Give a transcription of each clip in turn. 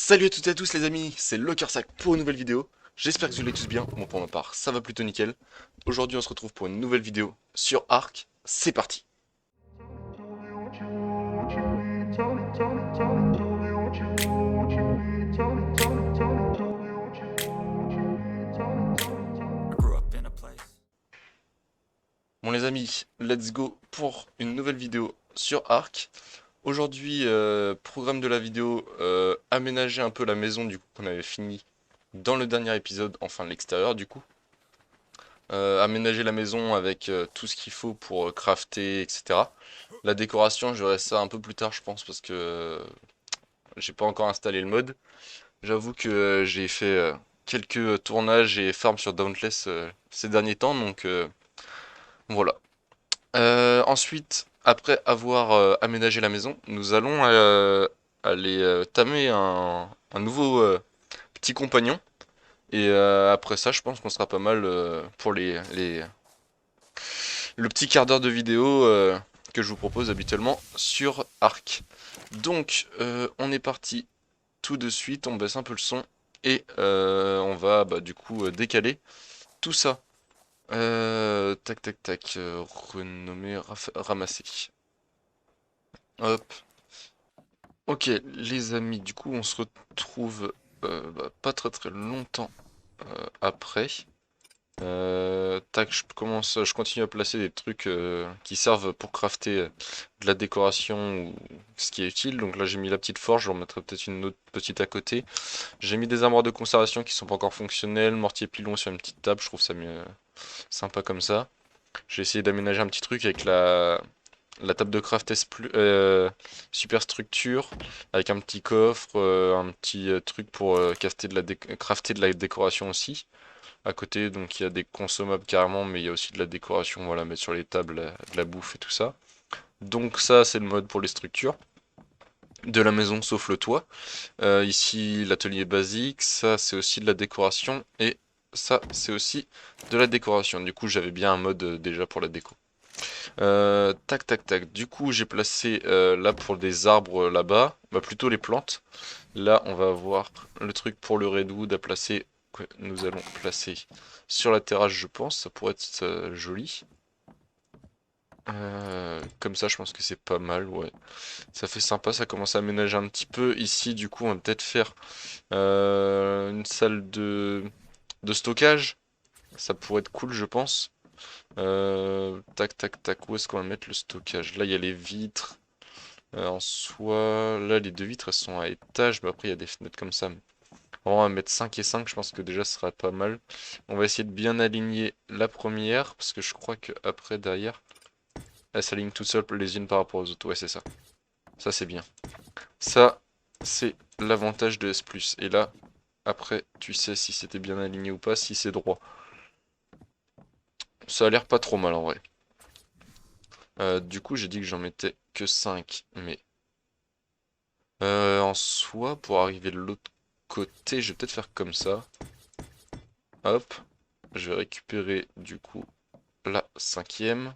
Salut à toutes et à tous les amis, c'est LoCurSac pour une nouvelle vidéo. J'espère que vous allez tous bien, bon pour ma part ça va plutôt nickel. Aujourd'hui on se retrouve pour une nouvelle vidéo sur Ark, c'est parti. Bon les amis, let's go pour une nouvelle vidéo sur Ark. Aujourd'hui, programme de la vidéo, aménager un peu la maison du coup qu'on avait fini dans le dernier épisode, enfin l'extérieur du coup. Aménager la maison avec tout ce qu'il faut pour crafter, etc. La décoration, je verrai ça un peu plus tard, je pense, parce que j'ai pas encore installé le mode. J'avoue que j'ai fait quelques tournages et farms sur Dauntless ces derniers temps, donc voilà. Ensuite, après avoir aménagé la maison, nous allons aller tamer un nouveau petit compagnon. Et après ça, je pense qu'on sera pas mal pour le petit quart d'heure de vidéo que je vous propose habituellement sur Arc. Donc, on est parti tout de suite, on baisse un peu le son et on va du coup décaler tout ça. Tac tac tac, renommer, ramasser. Hop. Ok, les amis, du coup on se retrouve pas très très longtemps après. Tac, je continue à placer des trucs qui servent pour crafter de la décoration ou ce qui est utile. Donc là j'ai mis la petite forge, j'en mettrai peut-être une autre petite à côté. J'ai mis des armoires de conservation qui sont pas encore fonctionnelles, mortier pilon sur une petite table, je trouve ça mieux, sympa comme ça. J'ai essayé d'aménager un petit truc avec la table de craft super structure, avec un petit coffre, un petit truc pour crafter de la décoration aussi à côté, donc il y a des consommables carrément, mais il y a aussi de la décoration, voilà, mettre sur les tables, de la bouffe et tout ça. Donc ça, c'est le mode pour les structures de la maison, sauf le toit. Ici, l'atelier basique, ça, c'est aussi de la décoration, et ça, c'est aussi de la décoration. Du coup, j'avais bien un mode déjà pour la déco. Tac, tac, tac. Du coup, j'ai placé là pour des arbres là-bas, plutôt les plantes. Là, on va avoir le truc pour le redwood à placer, que nous allons placer sur la terrasse, je pense. Ça pourrait être joli. Comme ça, je pense que c'est pas mal, ouais. Ça fait sympa, ça commence à aménager un petit peu. Ici, du coup, on va peut-être faire une salle de stockage. Ça pourrait être cool, je pense. Tac, tac, tac. Où est-ce qu'on va mettre le stockage? Là, il y a les vitres. En soi, là, les deux vitres, elles sont à étage. Mais après, il y a des fenêtres comme ça. On va mettre 5 et 5, je pense que déjà ce sera pas mal. On va essayer de bien aligner la première, parce que je crois que après derrière, elles s'alignent toutes seules les unes par rapport aux autres. Ouais, c'est ça. Ça, c'est bien. Ça, c'est l'avantage de S+. Et là, après, tu sais si c'était bien aligné ou pas, si c'est droit. Ça a l'air pas trop mal en vrai. Du coup, j'ai dit que j'en mettais que 5, mais en soi, pour arriver de l'autre côté, je vais peut-être faire comme ça. Hop, je vais récupérer du coup la cinquième.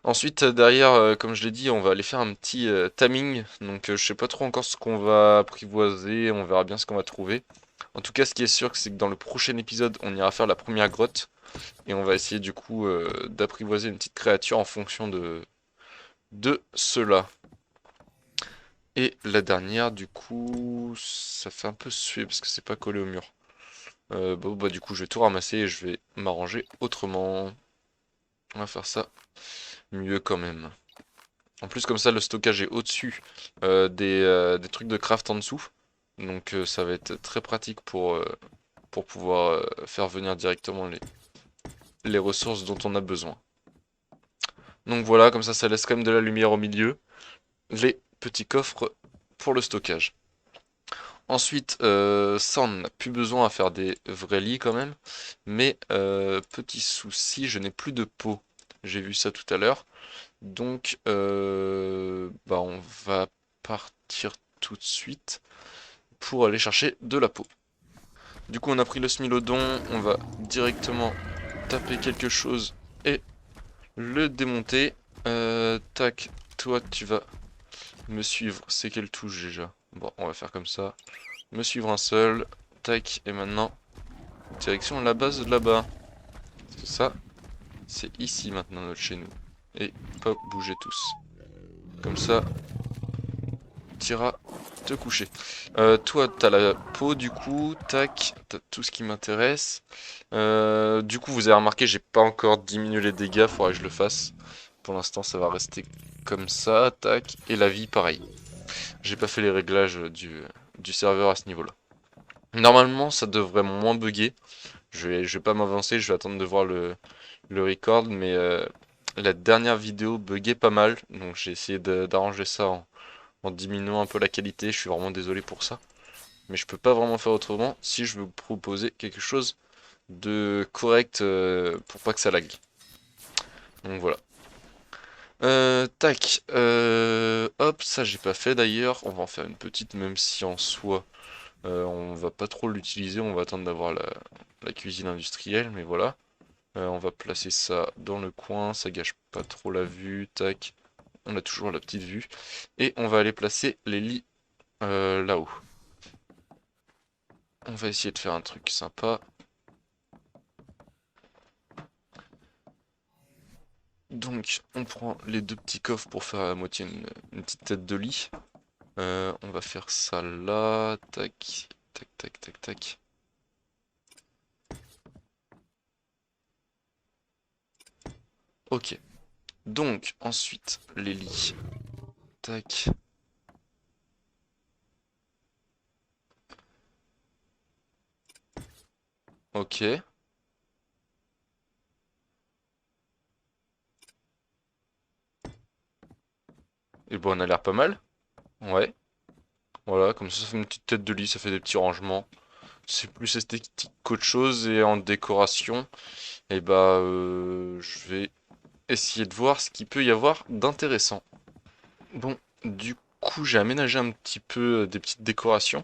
Ensuite, derrière, comme je l'ai dit, on va aller faire un petit timing. Donc, je sais pas trop encore ce qu'on va apprivoiser. On verra bien ce qu'on va trouver. En tout cas, ce qui est sûr, c'est que dans le prochain épisode, on ira faire la première grotte. Et on va essayer du coup d'apprivoiser une petite créature en fonction de cela. Et la dernière, du coup, ça fait un peu suer parce que c'est pas collé au mur. Bon, bah, du coup, je vais tout ramasser et je vais m'arranger autrement. On va faire ça mieux quand même. En plus, comme ça, le stockage est au-dessus des trucs de craft en dessous. Donc ça va être très pratique pour pouvoir faire venir directement les ressources dont on a besoin. Donc voilà, comme ça laisse quand même de la lumière au milieu. Les petits coffres pour le stockage. Ensuite, ça on n'a plus besoin à faire des vrais lits quand même. Mais petit souci, je n'ai plus de peau. J'ai vu ça tout à l'heure. Donc, on va partir tout de suite pour aller chercher de la peau. Du coup, on a pris le smilodon, on va directement taper quelque chose et le démonter. Tac, toi, tu vas me suivre. C'est quelle touche déjà? Bon, on va faire comme ça. me suivre un seul. Tac, et maintenant, direction la base là-bas. Parce que ça, c'est ici maintenant notre chez nous. Et pas bouger tous. Comme ça, t'iras te coucher. Toi, t'as la peau du coup, tac, t'as tout ce qui m'intéresse. Du coup, vous avez remarqué, j'ai pas encore diminué les dégâts, faudrait que je le fasse. Pour l'instant, ça va rester comme ça, tac. Et la vie, pareil. J'ai pas fait les réglages du serveur à ce niveau-là. Normalement, ça devrait moins bugger. Je vais pas m'avancer, je vais attendre de voir le record, mais la dernière vidéo buguait pas mal, donc j'ai essayé d'arranger ça en diminuant un peu la qualité. Je suis vraiment désolé pour ça, mais je peux pas vraiment faire autrement si je veux vous proposer quelque chose de correct pour pas que ça lag. Donc voilà. Tac. Hop, ça j'ai pas fait d'ailleurs. On va en faire une petite, même si en soi on va pas trop l'utiliser. On va attendre d'avoir la cuisine industrielle, mais voilà. On va placer ça dans le coin, ça gâche pas trop la vue. Tac. On a toujours la petite vue. Et on va aller placer les lits là-haut. On va essayer de faire un truc sympa. Donc, on prend les deux petits coffres pour faire à moitié une petite tête de lit. On va faire ça là. Tac, tac, tac, tac, tac. Ok. Donc, ensuite, les lits. Tac. Ok. Et bon, on a l'air pas mal. Ouais. Voilà, comme ça fait une petite tête de lit, ça fait des petits rangements. C'est plus esthétique qu'autre chose. Et en décoration, et bah, je vais essayer de voir ce qu'il peut y avoir d'intéressant. Bon, du coup, j'ai aménagé un petit peu des petites décorations.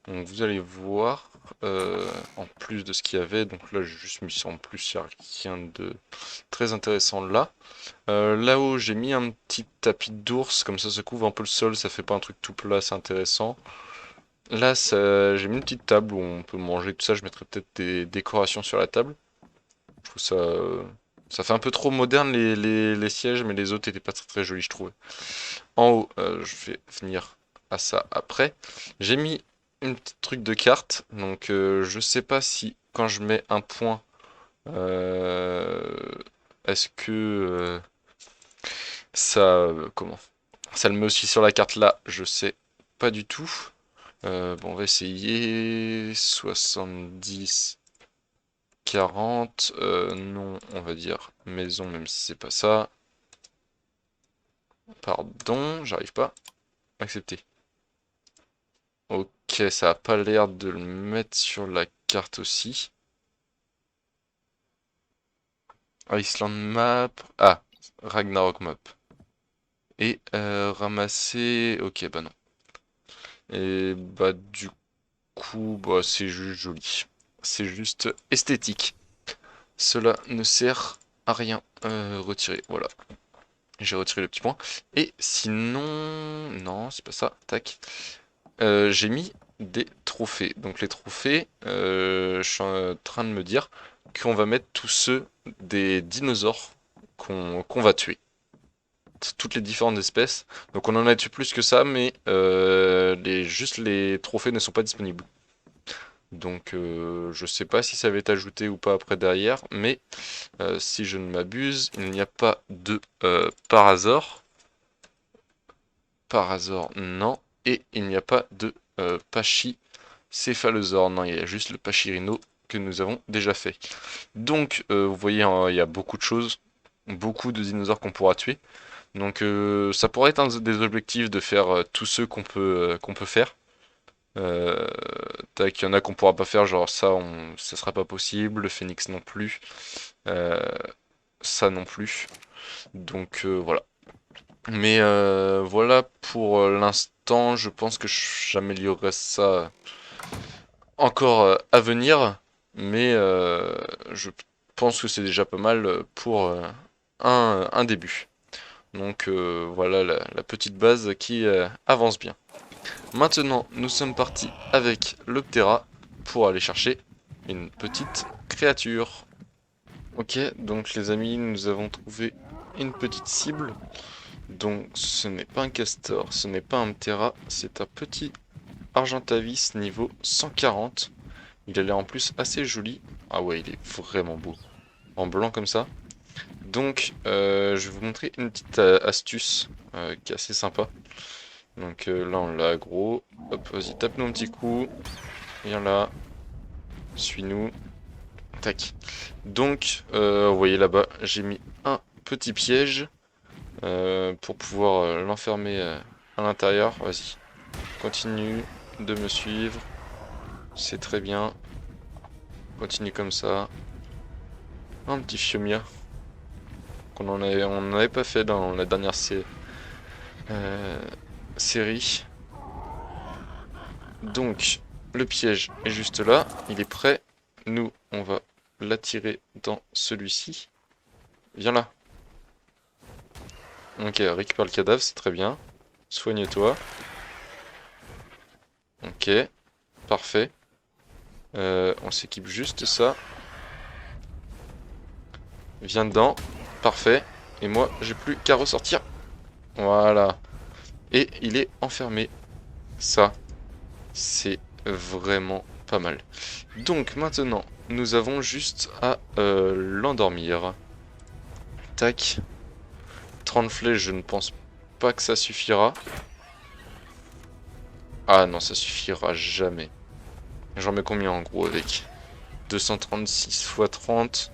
Donc vous allez voir, en plus de ce qu'il y avait, donc là j'ai juste mis ça en plus, il n'y a rien de très intéressant là. Là-haut j'ai mis un petit tapis d'ours, comme ça couvre un peu le sol, ça fait pas un truc tout plat, c'est intéressant. Là j'ai mis une petite table où on peut manger, tout ça, je mettrai peut-être des décorations sur la table. Je trouve ça... ça fait un peu trop moderne les sièges, mais les autres étaient pas très, très jolis je trouvais. En haut, je vais venir à ça après. J'ai mis une petite truc de carte, donc je sais pas si quand je mets un point, euh, est-ce que ça, comment? Ça le met aussi sur la carte là, je sais pas du tout. Bon, on va essayer 70, 40, non, on va dire maison, même si c'est pas ça. Pardon, j'arrive pas. Accepter. Ok, ça a pas l'air de le mettre sur la carte aussi. Iceland Map. Ah, Ragnarok Map. Et ramasser. Ok, bah non. Et bah du coup, bah c'est juste joli. C'est juste esthétique. Cela ne sert à rien. Retirer, voilà. J'ai retiré le petit point. Et sinon. Non, c'est pas ça. Tac. J'ai mis des trophées. Donc les trophées, je suis en train de me dire qu'on va mettre tous ceux des dinosaures qu'on va tuer. Toutes les différentes espèces. Donc on en a tué plus que ça, mais juste les trophées ne sont pas disponibles. Donc je sais pas si ça va être ajouté ou pas après derrière, mais si je ne m'abuse, il n'y a pas de Parasaur. Parasaur, non. Et il n'y a pas de Pachycéphalosaure. Non, il y a juste le Pachyrhino que nous avons déjà fait. Donc, vous voyez, hein, il y a beaucoup de choses, beaucoup de dinosaures qu'on pourra tuer. Donc, ça pourrait être un des objectifs de faire tous ceux qu'on peut faire. Euh, Tac, il y en a qu'on pourra pas faire, genre ça, ça sera pas possible. Le phénix non plus. Euh, Ça non plus. Donc, voilà. Mais voilà pour l'instant, je pense que j'améliorerai ça encore à venir, mais je pense que c'est déjà pas mal pour un début. Donc voilà la petite base qui avance bien. Maintenant, nous sommes partis avec l'Optera pour aller chercher une petite créature. Ok, donc les amis, nous avons trouvé une petite cible. Donc ce n'est pas un castor, ce n'est pas un Ptera, c'est un petit Argentavis niveau 140. Il a l'air en plus assez joli. Ah ouais, il est vraiment beau. En blanc comme ça. Donc je vais vous montrer une petite astuce qui est assez sympa. Donc là on l'a aggro. Hop, vas-y, tape-nous un petit coup. Viens là. Suis-nous. Tac. Donc, vous voyez là-bas, j'ai mis un petit piège pour pouvoir l'enfermer à l'intérieur. Vas-y, continue de me suivre. C'est très bien. Continue comme ça. Un petit Fiumia on n'en avait pas fait dans la dernière euh, série. Donc, le piège est juste là. Il est prêt. Nous, on va l'attirer dans celui-ci. Viens là. Ok, récupère le cadavre, c'est très bien. Soigne-toi. Ok, parfait. On s'équipe juste ça. Viens dedans. Parfait. Et moi, j'ai plus qu'à ressortir. Voilà. Et il est enfermé. Ça, c'est vraiment pas mal. Donc maintenant, nous avons juste à l'endormir. Tac. 30 flèches, je ne pense pas que ça suffira. Ah non, ça suffira jamais. J'en mets combien en gros avec 236 x 30.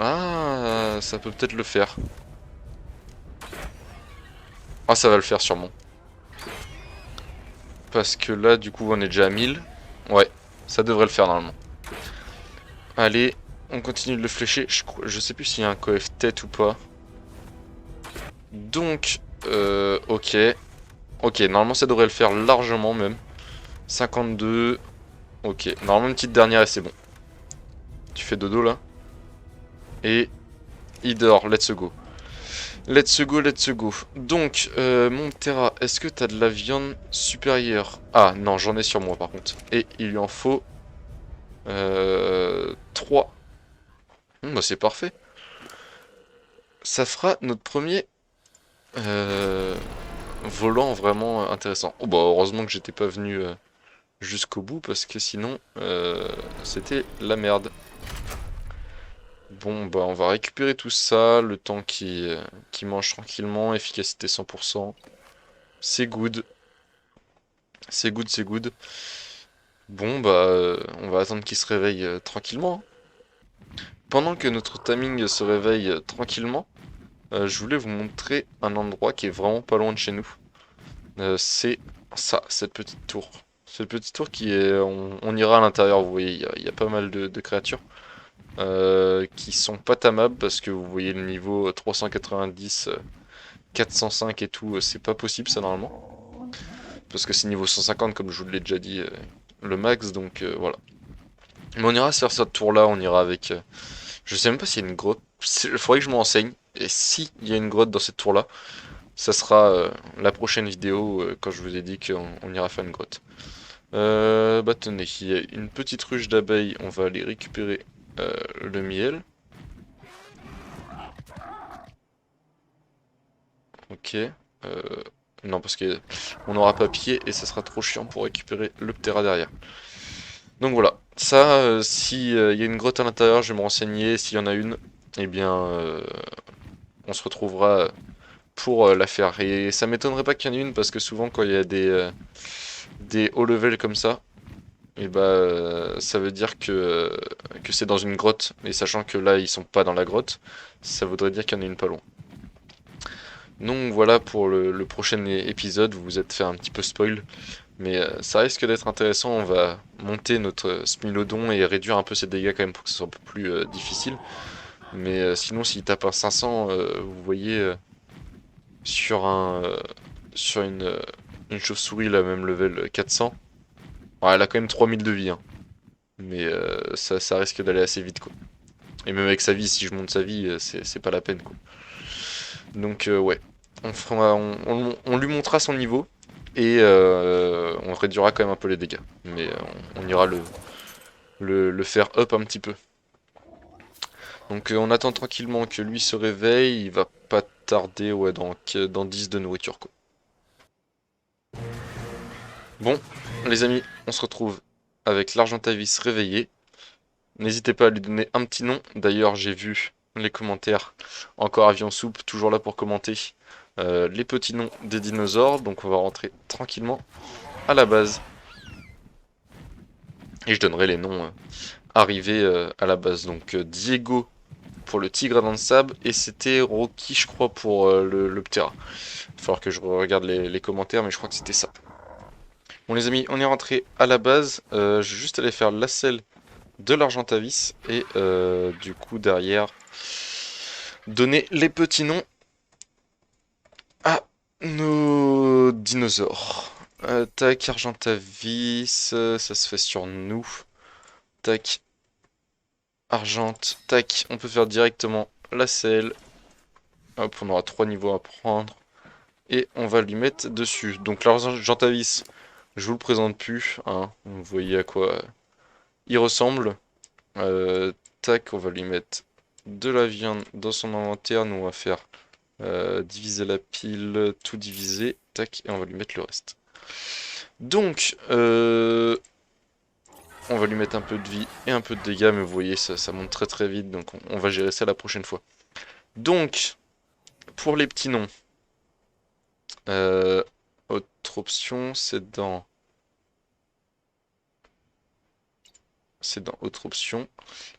Ah, ça peut peut-être le faire. Ah, ça va le faire sûrement. Parce que là, du coup, on est déjà à 1000. Ouais, ça devrait le faire normalement. Allez, on continue de le flécher. Je sais plus s'il y a un coef tête ou pas. Donc, ok. Ok, normalement ça devrait le faire largement même. 52. Ok, normalement une petite dernière et c'est bon. Tu fais dodo là. Et il dort, let's go. Let's go, let's go. Donc, mon Terra, est-ce que t'as de la viande supérieure? Ah, non, j'en ai sur moi par contre. Et il lui en faut 3. Bah c'est parfait. Ça fera notre premier euh, volant vraiment intéressant. Oh bah heureusement que j'étais pas venu jusqu'au bout parce que sinon c'était la merde. Bon bah on va récupérer tout ça, le temps qui mange tranquillement, efficacité 100%. C'est good. C'est good, c'est good. Bon bah on va attendre qu'il se réveille tranquillement. Pendant que notre timing se réveille tranquillement, je voulais vous montrer un endroit qui est vraiment pas loin de chez nous. C'est ça, cette petite tour. Cette petite tour qui est... On ira à l'intérieur, vous voyez, il y a pas mal de créatures qui sont pas tamables parce que vous voyez le niveau 390, 405 et tout, c'est pas possible ça normalement. Parce que c'est niveau 150 comme je vous l'ai déjà dit, le max, donc voilà. Mais on ira se faire cette tour là, on ira avec... je sais même pas s'il y a une grotte, il faudrait que je me renseigne. Et si il y a une grotte dans cette tour là, ça sera la prochaine vidéo quand je vous ai dit qu'on ira faire une grotte. Bah tenez, il y a une petite ruche d'abeilles, on va aller récupérer le miel. Ok. Non, parce que on aura pas pied et ça sera trop chiant pour récupérer le Ptera derrière. Donc voilà. Ça, si il y a une grotte à l'intérieur, je vais me renseigner. S'il y en a une, eh bien, on se retrouvera pour la faire. Et ça m'étonnerait pas qu'il y en ait une parce que souvent quand il y a des haut level comme ça, et bah ça veut dire que c'est dans une grotte. Et sachant que là ils sont pas dans la grotte, ça voudrait dire qu'il y en a une pas loin. Donc voilà pour le prochain épisode, vous vous êtes fait un petit peu spoil, mais ça risque d'être intéressant, on va monter notre Smilodon et réduire un peu ses dégâts quand même pour que ce soit un peu plus difficile. Mais sinon s'il tape un 500, vous voyez sur sur une chauve-souris là même level 400, ouais, elle a quand même 3000 de vie, hein. Mais ça risque d'aller assez vite quoi. Et même avec sa vie, si je monte sa vie, c'est pas la peine quoi. Donc ouais. on lui montrera son niveau et on réduira quand même un peu les dégâts. Mais on ira le faire up un petit peu. Donc on attend tranquillement que lui se réveille, il va pas tarder, ouais, dans 10 de nourriture quoi. Bon, les amis, on se retrouve avec l'Argentavis réveillé. N'hésitez pas à lui donner un petit nom. D'ailleurs, j'ai vu les commentaires. Encore Avion Soupe, toujours là pour commenter les petits noms des dinosaures. Donc on va rentrer tranquillement à la base. Et je donnerai les noms arrivés à la base. Donc Diego pour le tigre à dents de sable. Et c'était Rocky, je crois, pour le Ptera. Il va falloir que je regarde les commentaires, mais je crois que c'était ça. Bon les amis, on est rentré à la base. Je vais juste aller faire la selle de l'Argentavis et du coup derrière donner les petits noms à nos dinosaures. Tac, Argentavis, ça se fait sur nous. Tac, Argente, tac, on peut faire directement la selle. Hop, on aura 3 niveaux à prendre. Et on va lui mettre dessus. Donc l'Argentavis, je vous le présente plus, hein. Vous voyez à quoi il ressemble. Tac, on va lui mettre de la viande dans son inventaire. Nous, on va faire diviser la pile, tout diviser. Tac, et on va lui mettre le reste. Donc, on va lui mettre un peu de vie et un peu de dégâts. Mais vous voyez, ça monte très très vite. Donc, on va gérer ça la prochaine fois. Donc, pour les petits noms, autre option, c'est dans... autre option.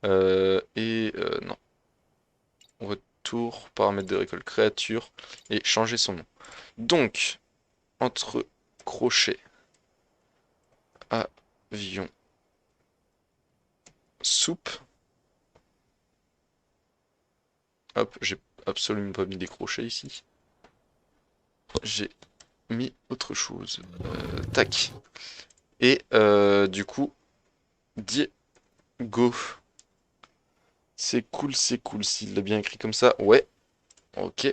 Non. Retour, paramètres de récolte créature et changer son nom. Donc, entre crochet, avion, soupe. Hop, j'ai absolument pas mis des crochets ici. J'ai mis autre chose. Tac. Et du coup, Diego. C'est cool, c'est cool. S'il l'a bien écrit comme ça, ouais. Ok.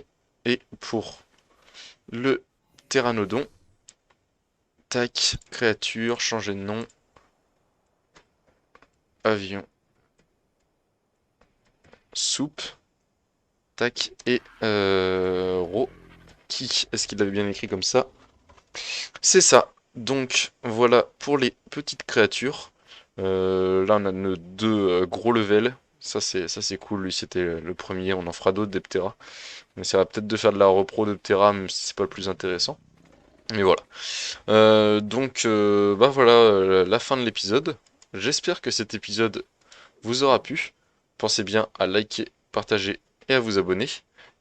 Et pour le Pteranodon, tac, créature, changer de nom, avion, soupe, tac, et Rocky. Est-ce qu'il avait bien écrit comme ça? C'est ça. Donc voilà pour les petites créatures. Là on a nos deux gros levels. Ça c'est cool. Lui c'était le premier. On en fera d'autres des Ptera. On essaiera peut-être de faire de la repro de Ptera, même si c'est pas le plus intéressant. Mais voilà. Bah voilà la fin de l'épisode. J'espère que cet épisode vous aura plu. Pensez bien à liker, partager et à vous abonner.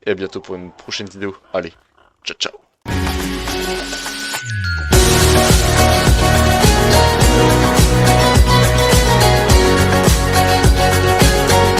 Et à bientôt pour une prochaine vidéo. Allez, ciao ciao.